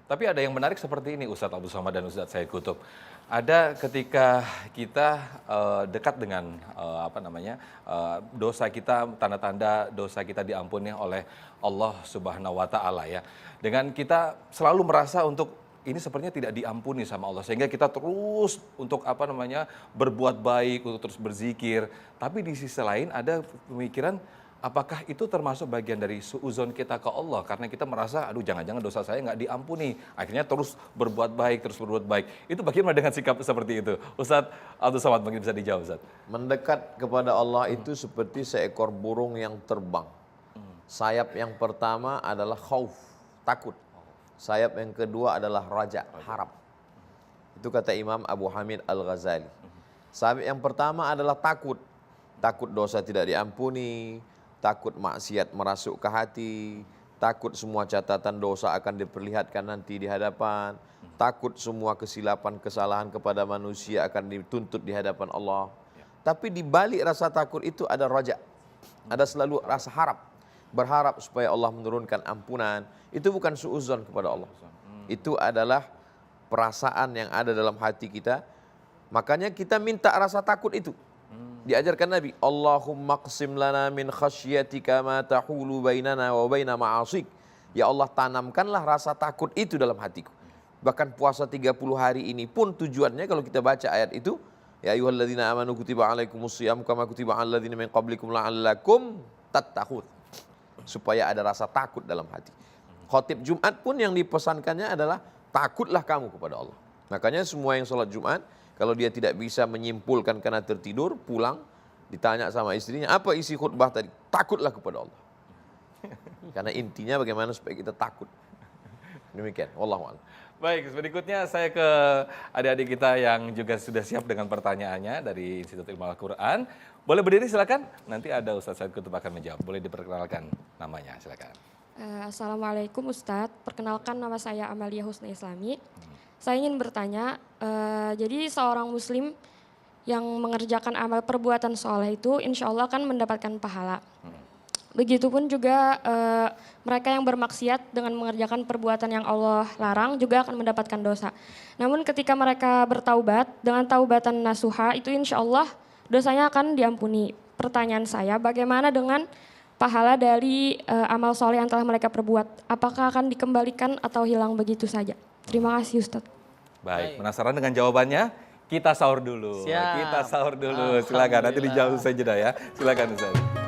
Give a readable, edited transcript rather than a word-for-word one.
Tapi ada yang menarik seperti ini Ustadz Abdul Somad dan Ustadz Said Kutub. Ada ketika kita dekat dengan dosa kita, tanda-tanda dosa kita diampuni oleh Allah Subhanahu wa taala ya. Dengan kita selalu merasa untuk ini sepertinya tidak diampuni sama Allah, sehingga kita terus untuk berbuat baik, untuk terus berzikir. Tapi di sisi lain ada pemikiran, apakah itu termasuk bagian dari suudzon kita ke Allah? Karena kita merasa, aduh jangan-jangan dosa saya nggak diampuni. Akhirnya terus berbuat baik, terus berbuat baik. Itu bagaimana dengan sikap seperti itu? Ustadz Abdul Somad mungkin bisa dijawab, Ustadz. Mendekat kepada Allah itu seperti seekor burung yang terbang. Sayap yang pertama adalah khauf, takut. Sayap yang kedua adalah raja, harap. Itu kata Imam Abu Hamid Al-Ghazali. Sayap yang pertama adalah takut. Takut dosa tidak diampuni, takut maksiat merasuk ke hati, takut semua catatan dosa akan diperlihatkan nanti di hadapan, takut semua kesilapan, kesalahan kepada manusia akan dituntut di hadapan Allah. Tapi di balik rasa takut itu ada raja, ada selalu rasa harap, berharap supaya Allah menurunkan ampunan. Itu bukan suudzon kepada Allah, itu adalah perasaan yang ada dalam hati kita. Makanya kita minta rasa takut itu. Diajarkan Nabi, Allahumma qsim lana min khasyatika ma tahulu bainana wa baina ma'asik. Ya Allah, tanamkanlah rasa takut itu dalam hatiku. Bahkan puasa 30 hari ini pun tujuannya kalau kita baca ayat itu, ya ayyuhalladzina amanu kutiba alaikumusiyam kama kutiba alal ladzina min qablikum la'allakum tattaqun. Supaya ada rasa takut dalam hati. Khotib Jumat pun yang dipesankannya adalah takutlah kamu kepada Allah. Makanya semua yang sholat Jumat, kalau dia tidak bisa menyimpulkan karena tertidur, pulang, ditanya sama istrinya, apa isi khutbah tadi? Takutlah kepada Allah. Karena intinya bagaimana supaya kita takut. Demikian, wallahu a'lam. Baik, berikutnya saya ke adik-adik kita yang juga sudah siap dengan pertanyaannya dari Institut Ilmu Al-Quran. Boleh berdiri silakan, nanti ada Ustadz Said Kutub akan menjawab. Boleh diperkenalkan namanya, silakan. Assalamualaikum Ustadz, perkenalkan nama saya Amalia Husna Islami. Saya ingin bertanya, jadi seorang muslim yang mengerjakan amal perbuatan soleh itu insya Allah akan mendapatkan pahala. Begitupun juga mereka yang bermaksiat dengan mengerjakan perbuatan yang Allah larang juga akan mendapatkan dosa. Namun ketika mereka bertaubat dengan taubatan nasuha itu insya Allah dosanya akan diampuni. Pertanyaan saya, bagaimana dengan pahala dari amal soleh yang telah mereka perbuat? Apakah akan dikembalikan atau hilang begitu saja? Terima kasih Ustadz. Baik, penasaran dengan jawabannya? Kita sahur dulu. Siap. Kita sahur dulu. Silakan, nanti dijawab saja ya. Silakan Ustadz.